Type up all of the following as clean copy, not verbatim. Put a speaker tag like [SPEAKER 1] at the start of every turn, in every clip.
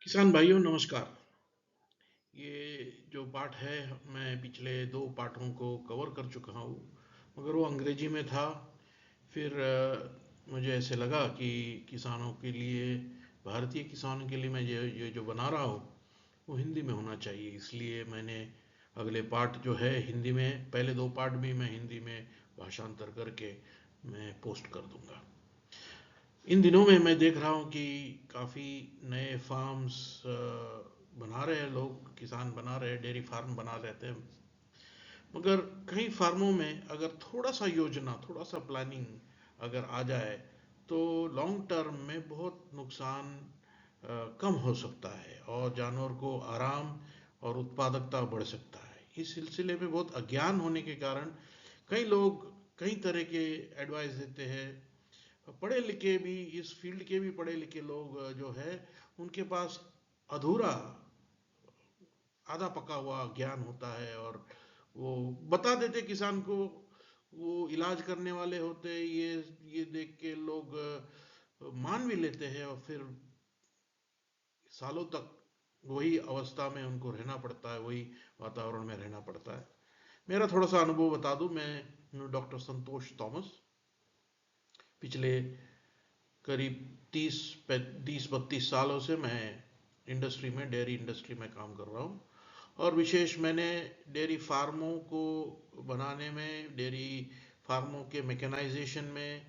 [SPEAKER 1] किसान भाइयों नमस्कार। ये जो पाठ है मैं पिछले दो पाठों को कवर कर चुका हूँ, मगर वो अंग्रेजी में था। फिर मुझे ऐसे लगा कि किसानों के लिए, भारतीय किसानों के लिए मैं ये जो बना रहा हूँ वो हिंदी में होना चाहिए। इसलिए मैंने अगले पाठ जो है हिंदी में, पहले दो पाठ भी मैं हिंदी में भाषांतर करके मैं पोस्ट कर दूंगा। इन दिनों में मैं देख रहा हूँ कि काफ़ी नए फार्म्स बना रहे हैं लोग, किसान बना रहे हैं, डेयरी फार्म बना रहते हैं। मगर कई फार्मों में अगर थोड़ा सा योजना, थोड़ा सा प्लानिंग अगर आ जाए तो लॉन्ग टर्म में बहुत नुकसान कम हो सकता है और जानवर को आराम और उत्पादकता बढ़ सकता है। इस सिलसिले में बहुत अज्ञान होने के कारण कई लोग कई तरह के एडवाइस देते हैं। पढ़े लिखे भी, इस फील्ड के भी पढ़े लिखे लोग जो है उनके पास अधूरा, आधा पका हुआ ज्ञान होता है और वो बता देते किसान को। वो इलाज करने वाले होते, ये देख के लोग मान भी लेते हैं और फिर सालों तक वही अवस्था में उनको रहना पड़ता है, वही वातावरण में रहना पड़ता है। मेरा थोड़ा सा अनुभव बता दूं। मैं डॉक्टर संतोष थॉमस, पिछले करीब 30-32 सालों से मैं इंडस्ट्री में, डेयरी इंडस्ट्री में काम कर रहा हूँ। और विशेष मैंने डेयरी फार्मों को बनाने में, डेयरी फार्मों के मैकेनाइजेशन में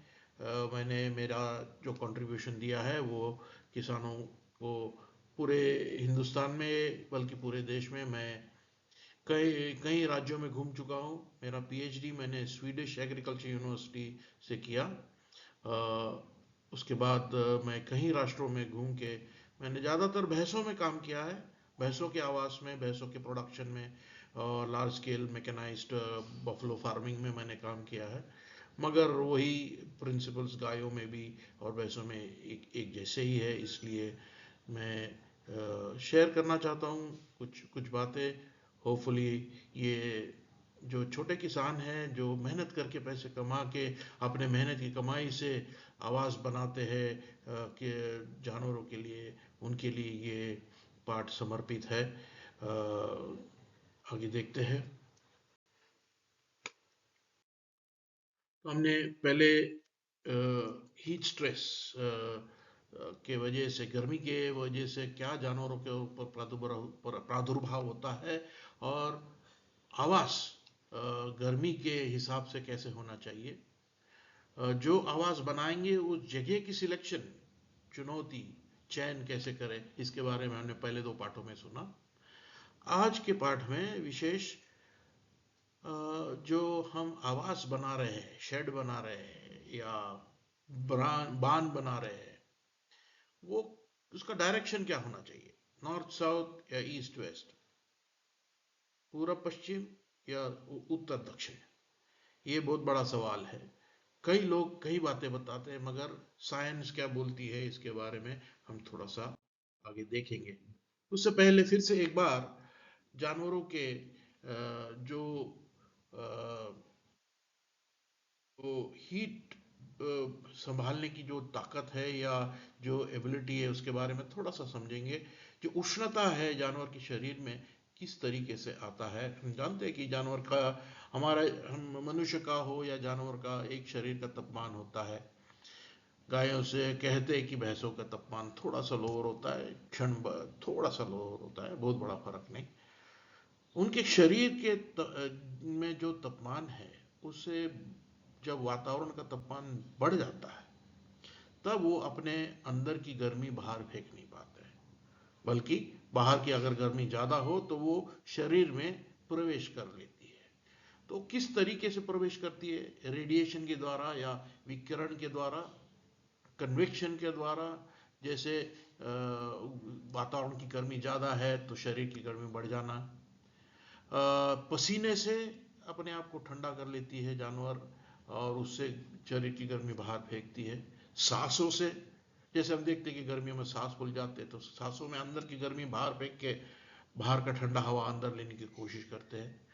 [SPEAKER 1] मैंने मेरा जो कंट्रीब्यूशन दिया है वो किसानों को पूरे हिंदुस्तान में, बल्कि पूरे देश में मैं कई कई राज्यों में घूम चुका हूँ। मेरा पीएचडी मैंने स्वीडिश एग्रीकल्चर यूनिवर्सिटी से किया। उसके बाद मैं कई राष्ट्रों में घूम के, मैंने ज़्यादातर भैंसों में काम किया है, भैंसों के आवास में, भैंसों के प्रोडक्शन में और large scale mechanised buffalo farming में मैंने काम किया है। मगर वही प्रिंसिपल्स गायों में भी और भैंसों में एक एक जैसे ही है। इसलिए मैं शेयर करना चाहता हूँ कुछ कुछ बातें। होपफुली ये जो छोटे किसान हैं, जो मेहनत करके पैसे कमा के अपने मेहनत की कमाई से आवास बनाते हैं कि जानवरों के लिए, उनके लिए ये पाठ समर्पित है। आगे देखते हैं। तो हमने पहले हीट स्ट्रेस के वजह से, गर्मी के वजह से क्या जानवरों के ऊपर प्रादुर्भाव होता है और आवास गर्मी के हिसाब से कैसे होना चाहिए। जो आवास बनाएंगे उस जगह की सिलेक्शन, चुनौती, चयन कैसे करें, इसके बारे में हमने पहले दो पाठों में सुना। आज के पाठ में विशेष जो हम आवास बना रहे हैं, शेड बना रहे हैं या बांध बना रहे हैं, वो उसका डायरेक्शन क्या होना चाहिए, नॉर्थ साउथ या ईस्ट वेस्ट, पूरब पश्चिम या उत्तर दक्षिण। ये बहुत बड़ा सवाल है। कई लोग कई बातें बताते हैं, मगर साइंस क्या बोलती है इसके बारे में हम थोड़ा सा आगे देखेंगे। उससे पहले फिर से एक बार जानवरों के जो वो हीट संभालने की जो ताकत है या जो एबिलिटी है उसके बारे में थोड़ा सा समझेंगे। जो उष्णता है जानवर के शरीर में, किस तरीके से आता है। हम जानते हैं कि जानवर का, हमारा, हम मनुष्य का हो या जानवर का, एक शरीर का तापमान होता है। गायों से कहते हैं कि भैंसों का तापमान थोड़ा सा लोअर होता है, थोड़ा सा लोअर होता है, बहुत बड़ा फर्क नहीं। उनके शरीर के में जो तापमान है उससे जब वातावरण का तापमान बढ़ जाता है तब वो अपने अंदर की गर्मी बाहर फेंक नहीं पाते हैं, बल्कि बाहर की अगर गर्मी ज़्यादा हो तो वो शरीर में प्रवेश कर लेती है। तो किस तरीके से प्रवेश करती है, रेडिएशन के द्वारा या विकिरण के द्वारा, कन्वेक्शन के द्वारा। जैसे वातावरण की गर्मी ज़्यादा है तो शरीर की गर्मी बढ़ जाना, पसीने से अपने आप को ठंडा कर लेती है जानवर और उससे शरीर की गर्मी बाहर फेंकती है। सांसों से, जैसे हम देखते हैं कि गर्मियों में सांस फूल जाते हैं तो सांसों में अंदर की गर्मी बाहर फेंक के बाहर का ठंडा हवा अंदर लेने की कोशिश करते हैं।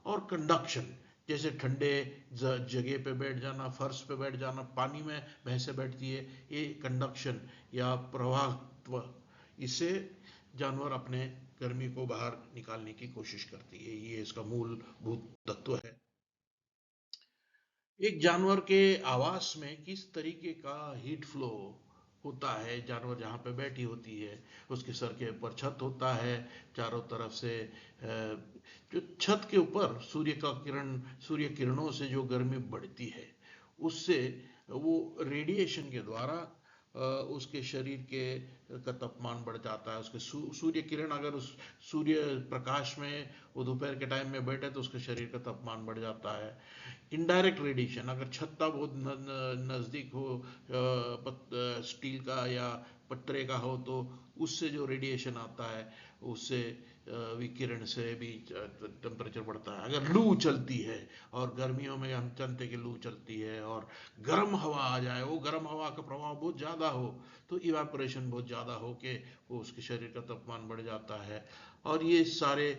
[SPEAKER 1] और कंडक्शन, जैसे ठंडे जगह पे बैठ जाना, फर्श पे बैठ जाना, पानी में भैंसे बैठती है, ये कंडक्शन या प्रवाहत्व, इससे जानवर अपने गर्मी को बाहर निकालने की कोशिश करती है। ये इसका मूलभूत तत्व है। एक जानवर के आवास में किस तरीके का हीट फ्लो होता है। जानवर जहाँ पे बैठी होती है उसके सर के ऊपर छत होता है, चारों तरफ से जो छत के ऊपर सूर्य किरणों से जो गर्मी बढ़ती है उससे वो रेडिएशन के द्वारा उसके शरीर के का तापमान बढ़ जाता है। उसके सूर्य किरण अगर उस सूर्य प्रकाश में वो दोपहर के टाइम में बैठे तो उसके शरीर का तापमान बढ़ जाता है। इनडायरेक्ट रेडिएशन अगर छत्ता बहुत नज़दीक हो स्टील का या पत्रे का हो तो उससे जो रेडिएशन आता है उससे विकिरण से भी टेम्परेचर बढ़ता है। अगर लू चलती है और गर्मियों में हम जानते कि लू चलती है और गर्म हवा आ जाए, वो गर्म हवा का प्रभाव बहुत ज़्यादा हो तो इवापोरेशन बहुत ज़्यादा हो के वो उसके शरीर का तापमान बढ़ जाता है। और ये सारे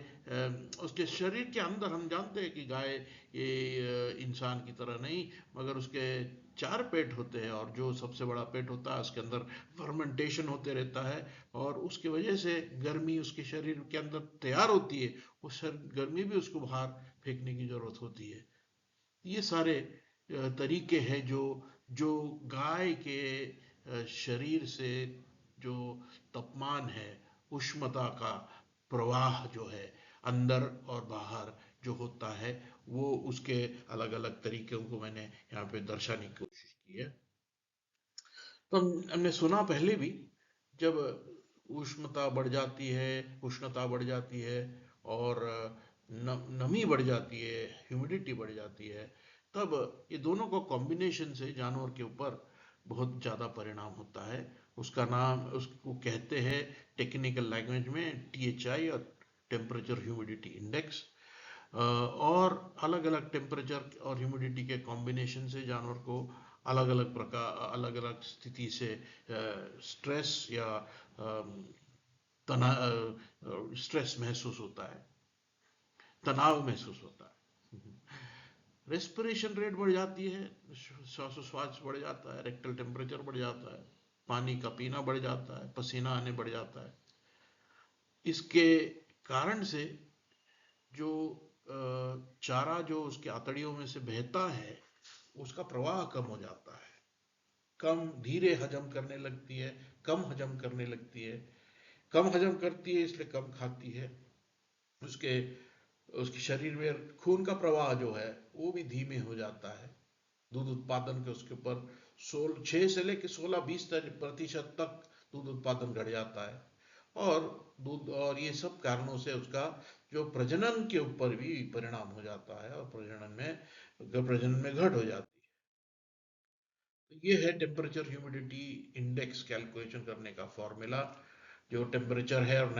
[SPEAKER 1] उसके शरीर के अंदर हम जानते हैं कि गाय ये इंसान की तरह नहीं, मगर उसके 4 पेट होते हैं और जो सबसे बड़ा पेट होता है उसके अंदर फर्मेंटेशन होते रहता है और उसकी वजह से गर्मी उसके शरीर के अंदर तैयार होती है। वो गर्मी भी उसको बाहर फेंकने की जरूरत होती है। ये सारे तरीके हैं जो जो गाय के शरीर से जो तापमान है, उष्णता का प्रवाह जो है अंदर और बाहर जो होता है वो उसके अलग अलग तरीकों को मैंने यहाँ पे दर्शाने की कोशिश की है। तो हमने सुना पहले भी, जब उष्णता बढ़ जाती है और नमी बढ़ जाती है, ह्यूमिडिटी बढ़ जाती है, तब ये दोनों को कॉम्बिनेशन से जानवर के ऊपर बहुत ज़्यादा परिणाम होता है। उसका नाम उसको कहते हैं टेक्निकल लैंग्वेज में THI और टेम्परेचर ह्यूमिडिटी इंडेक्स। और अलग अलग टेम्परेचर और ह्यूमिडिटी के कॉम्बिनेशन से जानवर को अलग अलग स्थिति से स्ट्रेस या तना स्ट्रेस महसूस होता है, तनाव महसूस होता है। रेस्पिरेशन रेट बढ़ जाती है, श्वासोच्छ्वास बढ़ जाता है, रेक्टल टेम्परेचर बढ़ जाता है, पानी का पीना बढ़ जाता है, पसीना आने बढ़ जाता है। इसके कारण से जो चारा जो उसके आंतड़ियों में से बहता है उसका प्रवाह कम हो जाता है, कम धीरे हजम करने लगती है, कम हजम करने लगती है। कम हजम करती है इसलिए कम खाती है। उसके उसके शरीर में खून का प्रवाह जो है वो भी धीमे हो जाता है। दूध उत्पादन के उसके ऊपर 6 से लेकर 16-20% तक दूध उत्पादन घट जाता है। और दूध और ये सब कारणों से उसका जो प्रजनन के ऊपर भी परिणाम हो जाता है और प्रजनन में घट हो जाती है। तो ये है टेम्परेचर ह्यूमिडिटी इंडेक्स कैलकुलेशन करने का फॉर्मूला। जो टेम्परेचर है और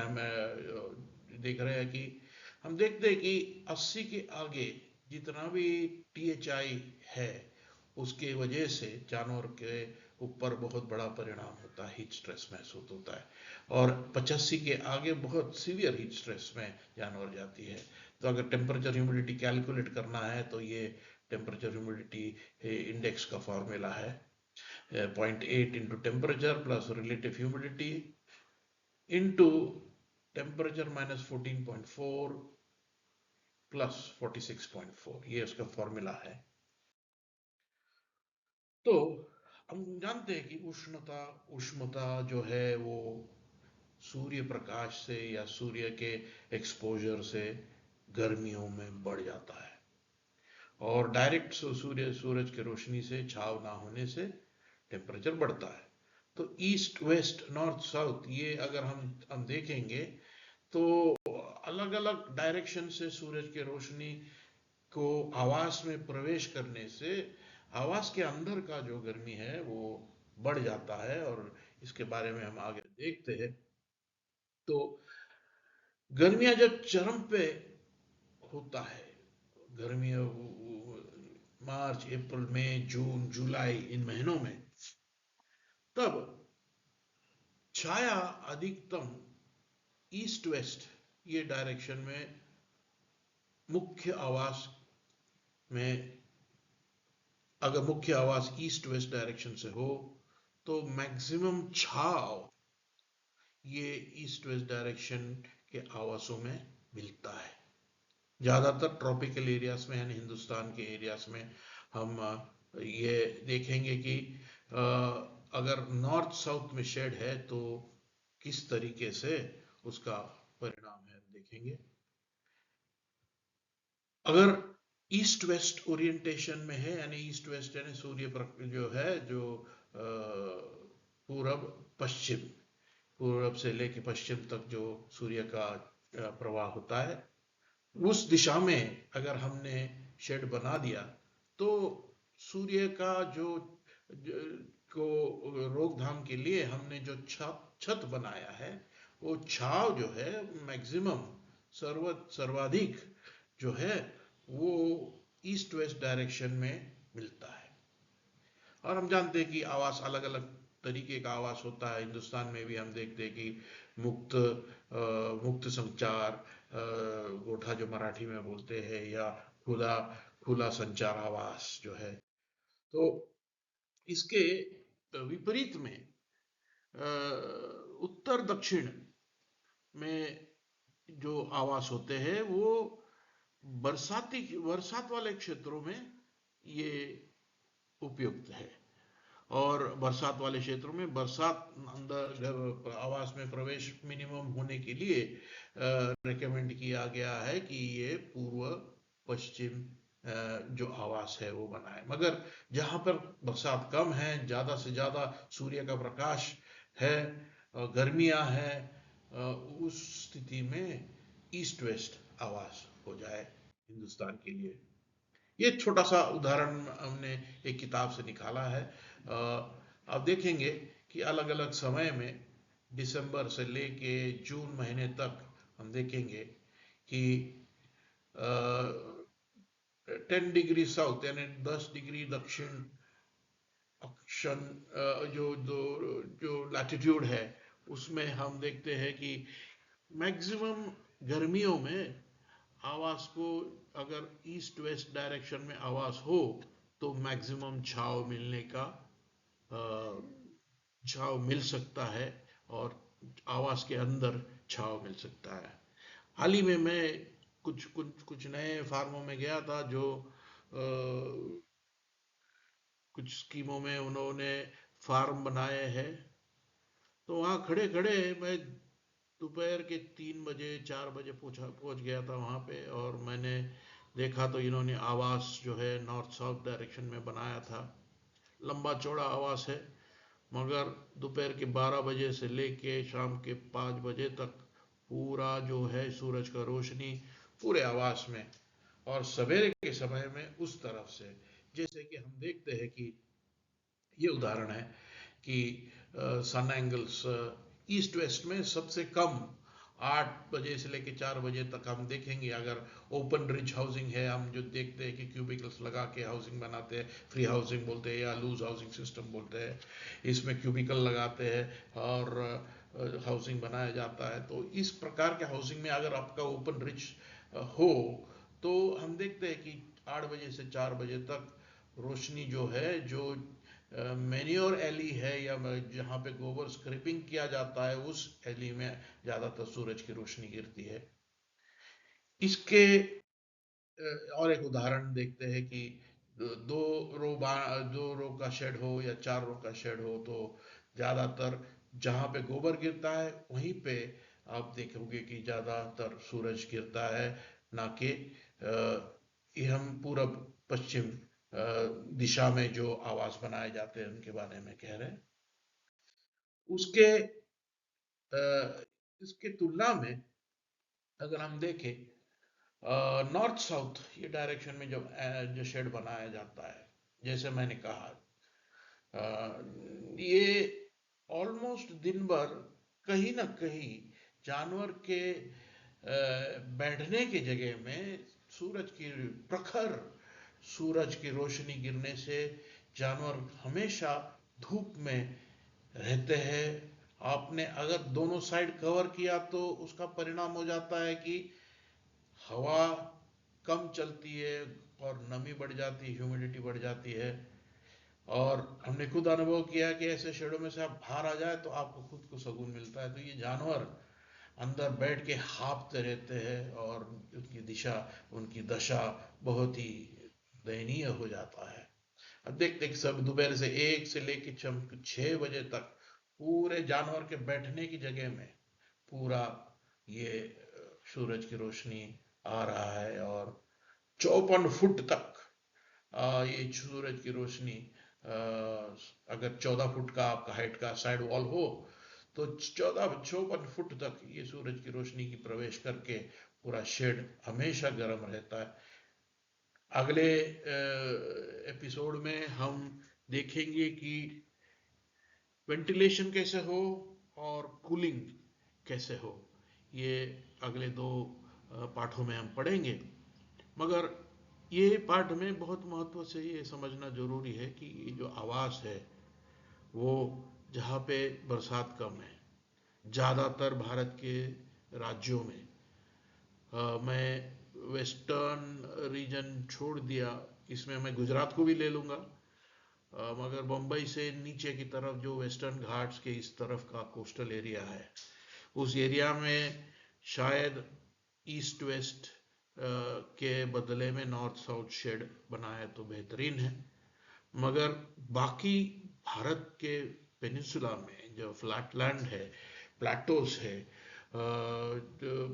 [SPEAKER 1] देख रहे हैं कि हम देखते हैं कि 80 के आगे जितना भी THI है उसके वजह से जानवर के ऊपर बहुत बड़ा परिणाम होता है, हीट स्ट्रेस महसूस होता है। और 85 के आगे बहुत सीवियर हीट स्ट्रेस में जानवर जाती है। तो अगर टेम्परेचर ह्यूमिडिटी कैलकुलेट करना है तो ये टेम्परेचर ह्यूमिडिटी इंडेक्स का फॉर्मूला है 0.8 into temperature plus relative humidity into temperature minus 14.4 plus 46.4, ये उसका फॉर्मूला है। तो हम जानते हैं कि उष्णता जो है वो सूर्य प्रकाश से या सूर्य के एक्सपोजर से गर्मियों में बढ़ जाता है और डायरेक्ट सूरज की रोशनी से छाव ना होने से टेम्परेचर बढ़ता है। तो ईस्ट वेस्ट नॉर्थ साउथ ये अगर हम देखेंगे तो अलग अलग डायरेक्शन से सूरज की रोशनी को आवास में प्रवेश करने से आवास के अंदर का जो गर्मी है वो बढ़ जाता है। और इसके बारे में हम आगे देखते हैं। तो गर्मियां जब चरम पे होता है, गर्मियों मार्च अप्रैल मई जून जुलाई इन महीनों में, तब छाया अधिकतम ईस्ट वेस्ट ये डायरेक्शन में मुख्य आवास में, अगर मुख्य आवास ईस्ट वेस्ट डायरेक्शन से हो तो मैक्सिमम छाव ये ईस्ट वेस्ट डायरेक्शन के आवासों में मिलता है। ज़्यादातर ट्रॉपिकल एरियाज में यानी हिंदुस्तान के एरियाज में हम ये देखेंगे कि अगर नॉर्थ साउथ में शेड है तो किस तरीके से उसका परिणाम है देखेंगे। अगर ईस्ट वेस्ट ओरिएंटेशन में है यानी ईस्ट वेस्ट यानी जो है जो पूरब पश्चिम, पूरब से लेके पश्चिम तक जो सूर्य का प्रवाह होता है, उस दिशा में अगर हमने शेड बना दिया तो सूर्य का को रोकथाम के लिए हमने जो छत बनाया है वो छाव जो है मैक्सिमम सर्वाधिक जो है वो ईस्ट वेस्ट डायरेक्शन में मिलता है। और हम जानते हैं कि आवास अलग अलग तरीके का आवास होता है। हिंदुस्तान में भी हम देखते हैं कि मुक्त संचार, गोठा जो मराठी में बोलते हैं, या खुला खुला संचार आवास जो है। तो इसके विपरीत में उत्तर दक्षिण में जो आवास होते हैं वो बरसात वाले क्षेत्रों में ये उपयुक्त है। और बरसात वाले क्षेत्रों में बरसात अंदर आवास में प्रवेश मिनिमम होने के लिए रिकमेंड किया गया है कि ये पूर्व पश्चिम जो आवास है वो बनाए। मगर जहाँ पर बरसात कम है, ज़्यादा से ज़्यादा सूर्य का प्रकाश है, गर्मियाँ हैं, उस स्थिति में ईस्ट वेस्ट आवास हो जाए हिंदुस्तान के लिए। ये छोटा सा उदाहरण हमने एक किताब से निकाला है। आप देखेंगे कि अलग अलग समय में दिसंबर से लेके जून महीने तक हम देखेंगे कि 10 डिग्री साउथ यानी 10 डिग्री दक्षिण अक्षन जो लैटिट्यूड है उसमें हम देखते हैं कि मैक्सिमम गर्मियों में आवास को अगर ईस्ट वेस्ट डायरेक्शन में आवास हो तो मैक्सिमम छाव मिल सकता है और आवास के अंदर छाव मिल सकता है। हाल ही में मैं कुछ नए फार्मों में गया था जो कुछ स्कीमों में उन्होंने फार्म बनाए हैं। तो वहाँ खड़े खड़े मैं दोपहर के 3 बजे 4 बजे पहुँच गया था वहाँ पे, और मैंने देखा तो इन्होंने आवास जो है नॉर्थ साउथ डायरेक्शन में बनाया था। लंबा चौड़ा आवास है, मगर दोपहर के 12 बजे से लेके शाम के 5 बजे तक पूरा जो है सूरज का रोशनी पूरे आवास में, और सवेरे के समय में उस तरफ से। जैसे कि हम देखते हैं कि ये उदाहरण है कि सन एंगल्स ईस्ट वेस्ट में सबसे कम 8 बजे से लेकर 4 बजे तक हम देखेंगे। अगर ओपन रिच हाउसिंग है, हम जो देखते हैं कि क्यूबिकल्स लगा के हाउसिंग बनाते हैं, फ्री हाउसिंग बोलते हैं या लूज हाउसिंग सिस्टम बोलते हैं, इसमें क्यूबिकल लगाते हैं और हाउसिंग बनाया जाता है। तो इस प्रकार के हाउसिंग में अगर आपका ओपन रिच हो तो हम देखते हैं कि 8 बजे से 4 बजे तक रोशनी जो है, जो मैन्योर एली है या जहाँ पे गोबर स्क्रैपिंग किया जाता है उस एली में ज़्यादातर सूरज की रोशनी गिरती है। इसके और एक उदाहरण देखते हैं कि दो दो रो का शेड हो या 4 रो का शेड हो तो ज़्यादातर जहाँ पे गोबर गिरता है वहीं पे आप देखोगे कि ज़्यादातर सूरज गिरता है, ना कि ये हम पूरब पश्चिम दिशा में जो आवास बनाए जाते हैं उनके बारे में कह रहे हैं। उसके इसके तुलना में अगर हम देखें नॉर्थ साउथ ये डायरेक्शन में जब जो शेड बनाया जाता है, जैसे मैंने कहा ये ऑलमोस्ट दिन भर कहीं ना कहीं जानवर के बैठने की जगह में सूरज की प्रखर सूरज की रोशनी गिरने से जानवर हमेशा धूप में रहते हैं। आपने अगर दोनों साइड कवर किया तो उसका परिणाम हो जाता है कि हवा कम चलती है और नमी बढ़ जाती है, ह्यूमिडिटी बढ़ जाती है। और हमने खुद अनुभव किया कि ऐसे शेडों में से आप बाहर आ जाए तो आपको खुद को सुकून मिलता है। तो ये जानवर अंदर बैठ के हाँफते रहते हैं और उनकी दिशा, उनकी दशा बहुत ही दयनीय हो जाता है। अब देखते कि सब दोपहर से 1 से लेकर 6 बजे तक पूरे जानवर के बैठने की जगह में पूरा ये सूरज की रोशनी आ रहा है और 54 फुट तक ये सूरज की रोशनी, अगर 14 फुट का आपका हाइट का साइड वॉल हो तो 54 फुट तक ये सूरज की रोशनी की प्रवेश करके पूरा शेड हमेशा गर्म रहता है। अगले एपिसोड में हम देखेंगे कि वेंटिलेशन कैसे हो और कूलिंग कैसे हो। ये अगले दो पाठों में हम पढ़ेंगे। मगर ये पाठ में बहुत महत्व से ये समझना जरूरी है कि ये जो आवास है वो, जहाँ पे बरसात कम है ज़्यादातर भारत के राज्यों में, मैं वेस्टर्न रीजन छोड़ दिया, इसमें मैं गुजरात को भी ले लूँगा, मगर बम्बई से नीचे की तरफ जो वेस्टर्न घाट्स के इस तरफ का कोस्टल एरिया है, उस एरिया में शायद ईस्ट वेस्ट के बदले में नॉर्थ साउथ शेड बनाए तो बेहतरीन है। मगर बाकी भारत के पेनिनसुला में जो फ्लैट लैंड है, प्लेटोस है,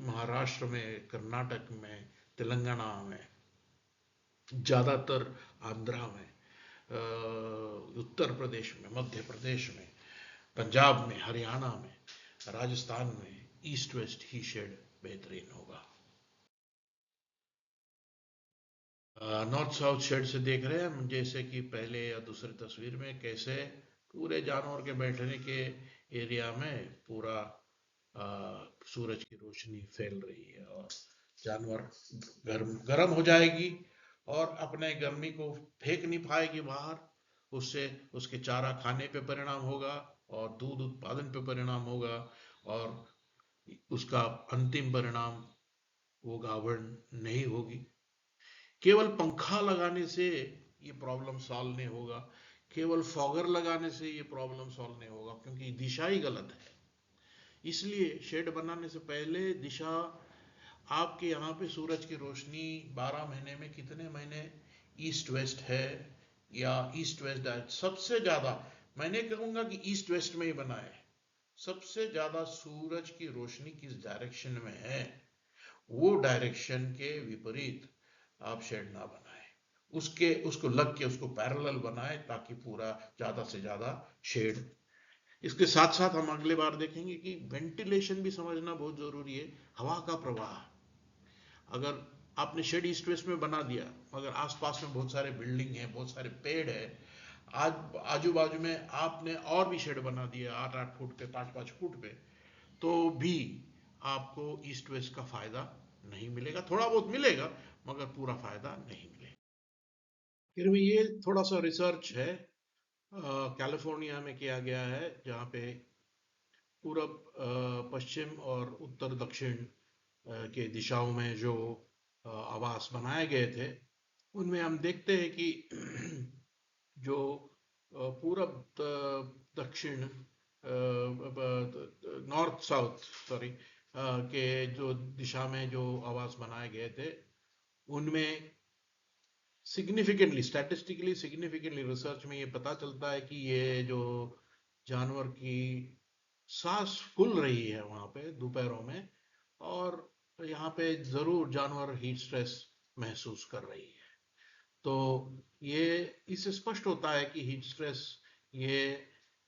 [SPEAKER 1] महाराष्ट्र में, कर्नाटक में, तेलंगाना में, ज़्यादातर आंध्रा में, उत्तर प्रदेश में, मध्य प्रदेश में, पंजाब में, हरियाणा में, राजस्थान में ईस्ट वेस्ट ही शेड बेहतरीन होगा। नॉर्थ साउथ शेड से देख रहे हैं हम, जैसे कि पहले या दूसरी तस्वीर में कैसे पूरे जानवर के बैठने के एरिया में पूरा सूरज की रोशनी फैल रही है और जानवर गर्म गर्म हो जाएगी और अपने गर्मी को फेंक नहीं पाएगी बाहर। उससे उसके चारा खाने पे परिणाम होगा और दूध उत्पादन पे परिणाम होगा और उसका अंतिम परिणाम वो गाभण नहीं होगी। केवल पंखा लगाने से ये प्रॉब्लम सॉल्व नहीं होगा, केवल फॉगर लगाने से ये प्रॉब्लम सॉल्व नहीं होगा, क्योंकि दिशा ही गलत है। इसलिए शेड बनाने से पहले दिशा, आपके यहाँ पे सूरज की रोशनी 12 महीने में कितने महीने ईस्ट वेस्ट है या ईस्ट वेस्ट डायरेक्ट, सबसे ज्यादा मैंने कहूंगा कि ईस्ट वेस्ट में ही बनाए। सबसे ज्यादा सूरज की रोशनी किस डायरेक्शन में है, वो डायरेक्शन के विपरीत आप शेड ना बनाए, उसके उसको लग के उसको पैरेलल बनाए ताकि पूरा ज्यादा से ज्यादा शेड। इसके साथ साथ हम अगले बार देखेंगे कि वेंटिलेशन भी समझना बहुत जरूरी है। हवा का प्रवाह, अगर आपने शेड ईस्ट वेस्ट में बना दिया मगर आसपास में बहुत सारे बिल्डिंग है, बहुत सारे पेड़ है, आज आजू बाजू में आपने और भी शेड बना दिया 8-8 फुट पे, 5-5 फुट पे, तो भी आपको ईस्ट वेस्ट का फायदा नहीं मिलेगा। थोड़ा बहुत मिलेगा मगर पूरा फायदा नहीं मिलेगा। फिर भी ये थोड़ा सा रिसर्च है, कैलिफोर्निया में किया गया है, जहाँ पे पूरब, पश्चिम और उत्तर दक्षिण के दिशाओं में जो आवास बनाए गए थे, उनमें हम देखते हैं कि जो पूरब दक्षिण, नॉर्थ साउथ सॉरी के जो दिशा में जो आवास बनाए गए थे, उनमें सिग्निफिकेंटली, स्टैटिस्टिकली सिग्निफिकेंटली रिसर्च में ये पता चलता है कि ये जो जानवर की सांस फूल रही है वहां पे दोपहरों में, और यहाँ पे जरूर जानवर हीट स्ट्रेस महसूस कर रही है। तो ये इससे स्पष्ट होता है कि हीट स्ट्रेस, ये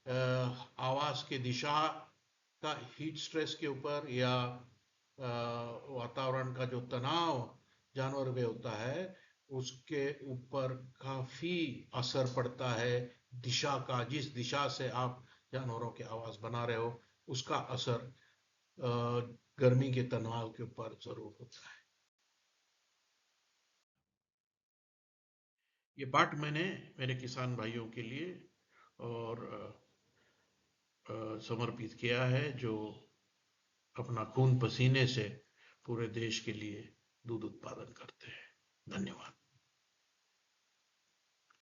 [SPEAKER 1] आवास के दिशा का हीट स्ट्रेस के ऊपर या वातावरण का जो तनाव जानवर पे होता है उसके ऊपर काफी असर पड़ता है। दिशा का, जिस दिशा से आप जानवरों के आवास बना रहे हो, उसका असर गर्मी के तनाव के ऊपर जरूर होता है। ये पाठ मैंने मेरे किसान भाइयों के लिए और समर्पित किया है, जो अपना खून पसीने से पूरे देश के लिए दूध उत्पादन करते हैं। धन्यवाद।